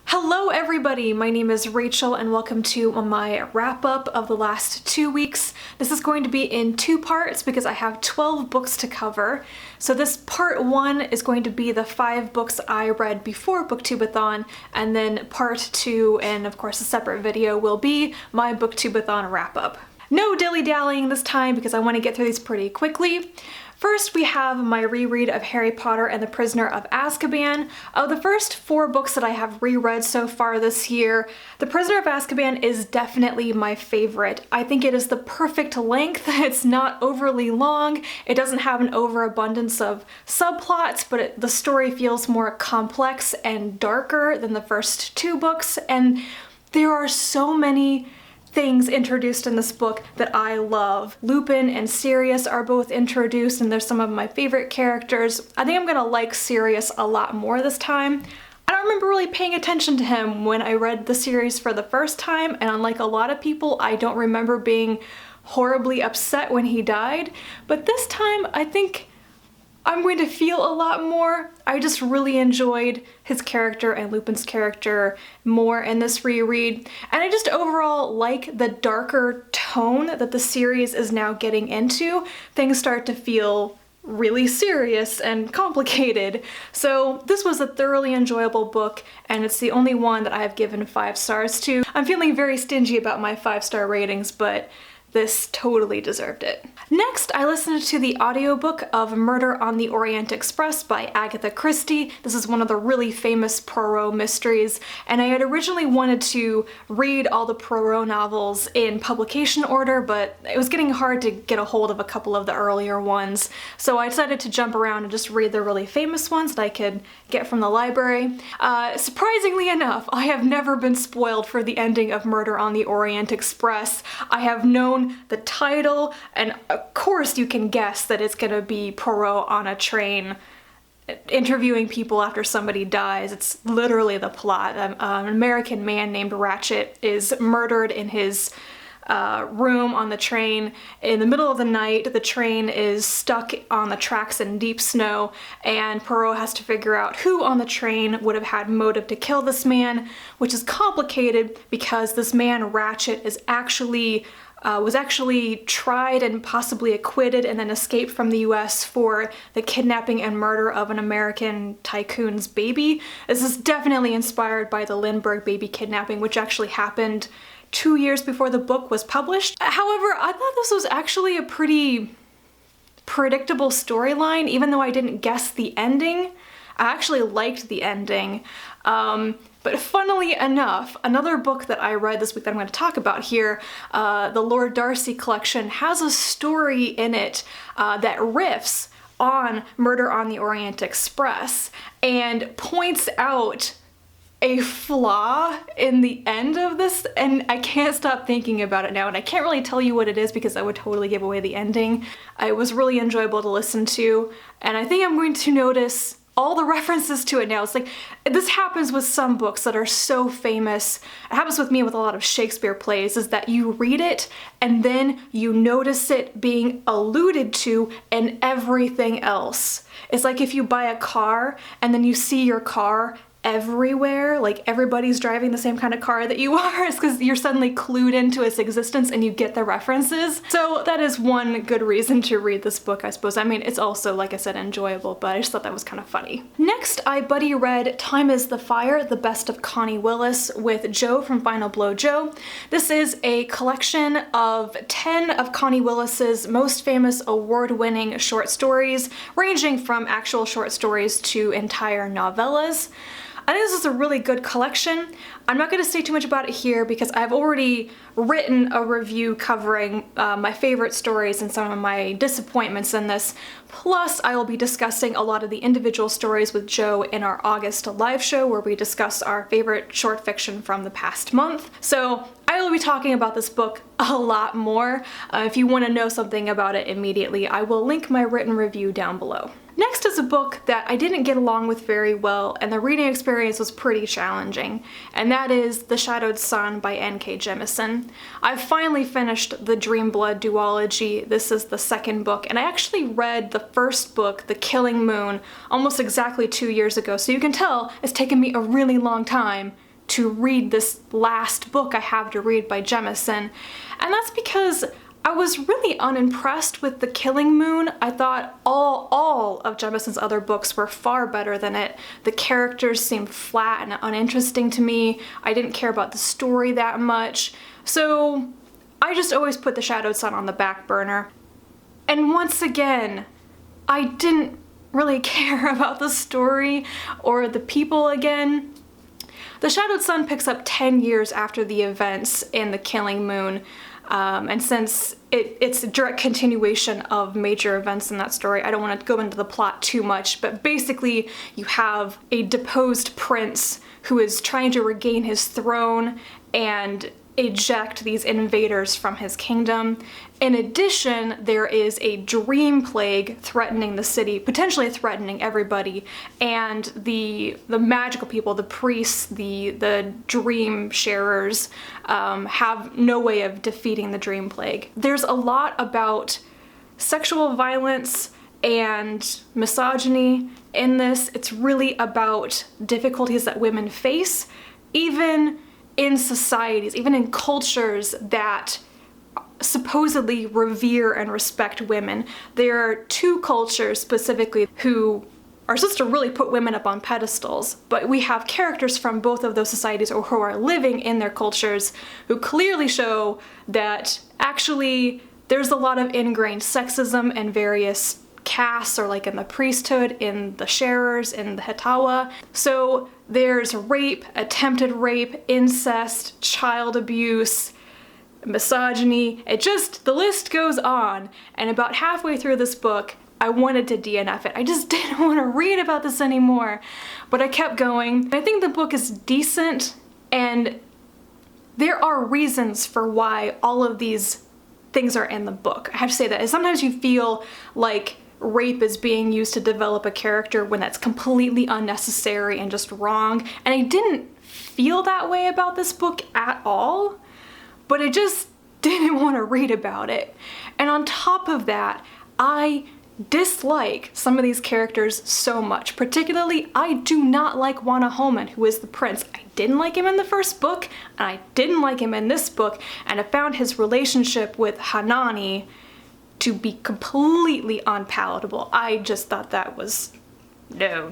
Hello everybody, my name is Rachel and welcome to my wrap-up of the last 2 weeks. This is going to be in 2 parts because I have 12 books to cover. So this part 1 is going to be the 5 books I read before Booktubeathon, and then part 2, and of course a separate video, will be my Booktubeathon wrap-up. No dilly-dallying this time because I want to get through these pretty quickly. First, we have my reread of Harry Potter and the Prisoner of Azkaban. Of the first 4 books that I have reread so far this year, The Prisoner of Azkaban is definitely my favorite. I think it is the perfect length. It's not overly long. It doesn't have an overabundance of subplots, but the story feels more complex and darker than the first 2 books, and there are so many things introduced in this book that I love. Lupin and Sirius are both introduced and they're some of my favorite characters. I think I'm gonna like Sirius a lot more this time. I don't remember really paying attention to him when I read the series for the first time, and unlike a lot of people, I don't remember being horribly upset when he died, but this time I think I'm going to feel a lot more. I just really enjoyed his character and Lupin's character more in this reread, and I just overall like the darker tone that the series is now getting into. Things start to feel really serious and complicated. So this was a thoroughly enjoyable book, and it's the only one that I have given 5 stars to. I'm feeling very stingy about my 5-star ratings, but this totally deserved it. Next, I listened to the audiobook of Murder on the Orient Express by Agatha Christie. This is one of the really famous Poirot mysteries, and I had originally wanted to read all the Poirot novels in publication order, but it was getting hard to get a hold of a couple of the earlier ones, so I decided to jump around and just read the really famous ones that I could get from the library. Surprisingly enough, I have never been spoiled for the ending of Murder on the Orient Express. I have known the title, and of course you can guess that it's gonna be Poirot on a train interviewing people after somebody dies. It's literally the plot. An American man named Ratchet is murdered in his room on the train. In the middle of the night, the train is stuck on the tracks in deep snow, and Poirot has to figure out who on the train would have had motive to kill this man, which is complicated because this man, Ratchet, is was actually tried and possibly acquitted and then escaped from the US for the kidnapping and murder of an American tycoon's baby. This is definitely inspired by the Lindbergh baby kidnapping, which actually happened 2 years before the book was published. However, I thought this was actually a pretty predictable storyline, even though I didn't guess the ending. I actually liked the ending. But funnily enough, another book that I read this week that I'm going to talk about here, the Lord Darcy collection, has a story in it that riffs on Murder on the Orient Express and points out a flaw in the end of this, and I can't stop thinking about it now, and I can't really tell you what it is because I would totally give away the ending. It was really enjoyable to listen to, and I think I'm going to notice all the references to it now. It's like, this happens with some books that are so famous. It happens with me with a lot of Shakespeare plays, is that you read it and then you notice it being alluded to in everything else. It's like if you buy a car and then you see your car everywhere, like everybody's driving the same kind of car that you are. It's because you're suddenly clued into its existence and you get the references. So that is one good reason to read this book, I suppose. I mean, it's also, like I said, enjoyable, but I just thought that was kind of funny. Next, I buddy read Time is the Fire, The Best of Connie Willis with Joe from Final Blow Joe. This is a collection of 10 of Connie Willis's most famous award-winning short stories, ranging from actual short stories to entire novellas. I think this is a really good collection. I'm not going to say too much about it here because I've already written a review covering my favorite stories and some of my disappointments in this. Plus, I will be discussing a lot of the individual stories with Joe in our August live show where we discuss our favorite short fiction from the past month. So I will be talking about this book a lot more. If you want to know something about it immediately, I will link my written review down below. Next is a book that I didn't get along with very well, and the reading experience was pretty challenging, and that is The Shadowed Sun by N.K. Jemisin. I've finally finished the Dreamblood duology. This is the second book, and I actually read the first book, The Killing Moon, almost exactly 2 years ago, so you can tell it's taken me a really long time to read this last book I have to read by Jemisin. And that's because I was really unimpressed with The Killing Moon. I thought all of Jemisin's other books were far better than it. The characters seemed flat and uninteresting to me. I didn't care about the story that much. So I just always put The Shadowed Sun on the back burner. And once again, I didn't really care about the story or the people again. The Shadowed Sun picks up 10 years after the events in The Killing Moon. And since it's a direct continuation of major events in that story, I don't want to go into the plot too much, but basically you have a deposed prince who is trying to regain his throne and eject these invaders from his kingdom. In addition, there is a dream plague threatening the city, potentially threatening everybody, and the magical people, the priests, the dream sharers, have no way of defeating the dream plague. There's a lot about sexual violence and misogyny in this. It's really about difficulties that women face, even in societies, even in cultures that supposedly revere and respect women. There are two cultures specifically who are supposed to really put women up on pedestals, but we have characters from both of those societies or who are living in their cultures who clearly show that actually there's a lot of ingrained sexism in various castes, or like in the priesthood, in the sharers, in the Hetawa. So there's rape, attempted rape, incest, child abuse, misogyny. The list goes on. And about halfway through this book, I wanted to DNF it. I just didn't want to read about this anymore. But I kept going. I think the book is decent, and there are reasons for why all of these things are in the book. I have to say that. And sometimes you feel like rape is being used to develop a character when that's completely unnecessary and just wrong. And I didn't feel that way about this book at all, but I just didn't want to read about it. And on top of that, I dislike some of these characters so much. Particularly, I do not like Wanahoman, who is the prince. I didn't like him in the first book, and I didn't like him in this book, and I found his relationship with Hanani to be completely unpalatable. I just thought that was no.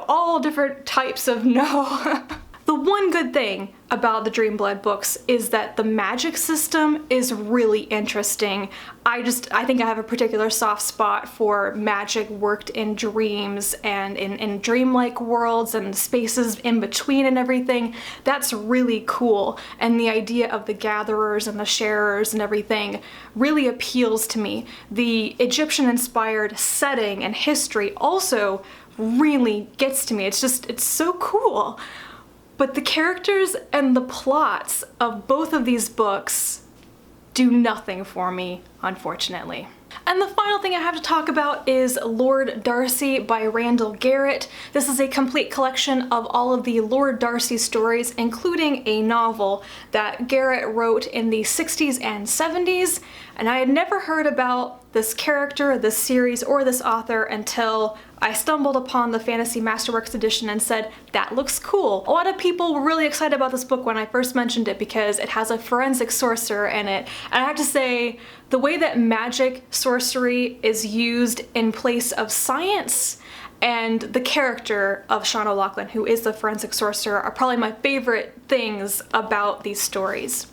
All different types of no. The one good thing about the Dreamblood books is that the magic system is really interesting. I think I have a particular soft spot for magic worked in dreams and in dreamlike worlds and spaces in between and everything. That's really cool. And the idea of the gatherers and the sharers and everything really appeals to me. The Egyptian-inspired setting and history also really gets to me. It's so cool. But the characters and the plots of both of these books do nothing for me, unfortunately. And the final thing I have to talk about is Lord Darcy by Randall Garrett. This is a complete collection of all of the Lord Darcy stories, including a novel that Garrett wrote in the 60s and 70s. And I had never heard about this character, this series, or this author until I stumbled upon the Fantasy Masterworks edition and said, that looks cool. A lot of people were really excited about this book when I first mentioned it because it has a forensic sorcerer in it. And I have to say, the way that magic sorcery is used in place of science and the character of Sean O'Loughlin, who is the forensic sorcerer, are probably my favorite things about these stories.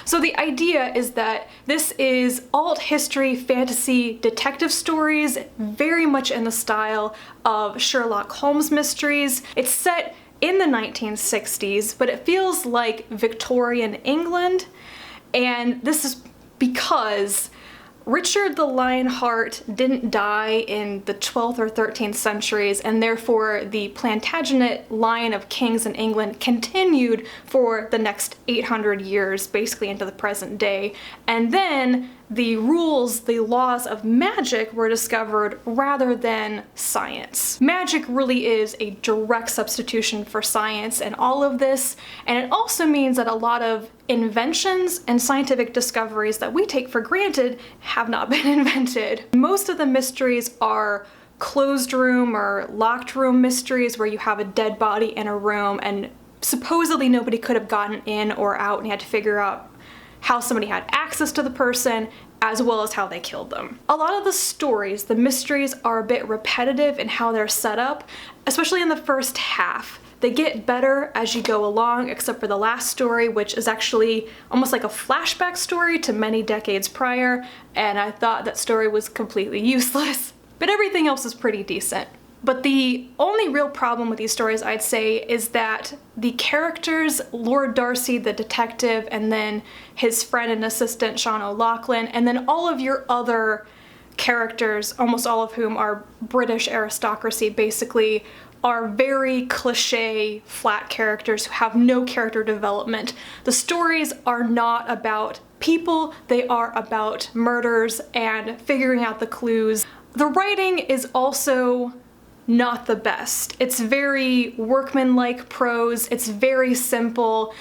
So the idea is that this is alt history, fantasy, detective stories, very much in the style of Sherlock Holmes mysteries. It's set in the 1960s, but it feels like Victorian England, and this is because Richard the Lionheart didn't die in the 12th or 13th centuries, and therefore the Plantagenet line of kings in England continued for the next 800 years, basically into the present day. And then the rules, the laws of magic were discovered rather than science. Magic really is a direct substitution for science in all of this, and it also means that a lot of inventions and scientific discoveries that we take for granted have not been invented. Most of the mysteries are closed room or locked room mysteries where you have a dead body in a room and supposedly nobody could have gotten in or out, and you had to figure out how somebody had access to the person, as well as how they killed them. A lot of the stories, the mysteries, are a bit repetitive in how they're set up, especially in the first half. They get better as you go along, except for the last story, which is actually almost like a flashback story to many decades prior, and I thought that story was completely useless. But everything else is pretty decent. But the only real problem with these stories, I'd say, is that the characters, Lord Darcy, the detective, and then his friend and assistant, Sean O'Loughlin, and then all of your other characters, almost all of whom are British aristocracy, basically, are very cliche, flat characters who have no character development. The stories are not about people, they are about murders and figuring out the clues. The writing is also not the best. It's very workmanlike prose, it's very simple.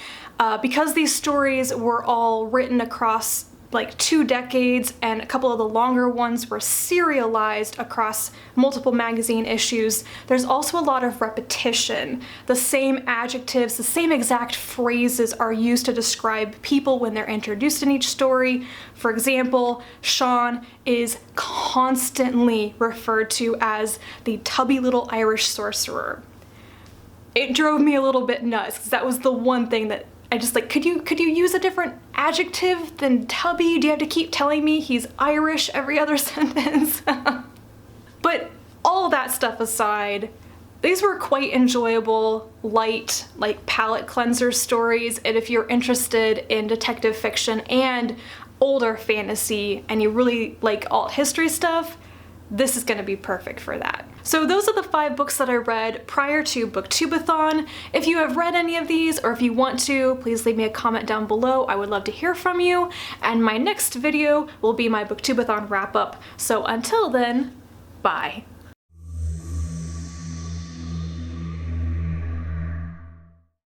Because these stories were all written across like 2 decades, and a couple of the longer ones were serialized across multiple magazine issues, there's also a lot of repetition. The same adjectives, the same exact phrases are used to describe people when they're introduced in each story. For example, Sean is constantly referred to as the tubby little Irish sorcerer. It drove me a little bit nuts, because that was the one thing that I just like, could you use a different adjective than tubby? Do you have to keep telling me he's Irish every other sentence? But all that stuff aside, these were quite enjoyable, light, like palate cleanser stories, and if you're interested in detective fiction and older fantasy and you really like alt history stuff, this is going to be perfect for that. So those are the 5 books that I read prior to Booktubeathon. If you have read any of these, or if you want to, please leave me a comment down below. I would love to hear from you. And my next video will be my Booktubeathon wrap up. So until then, bye.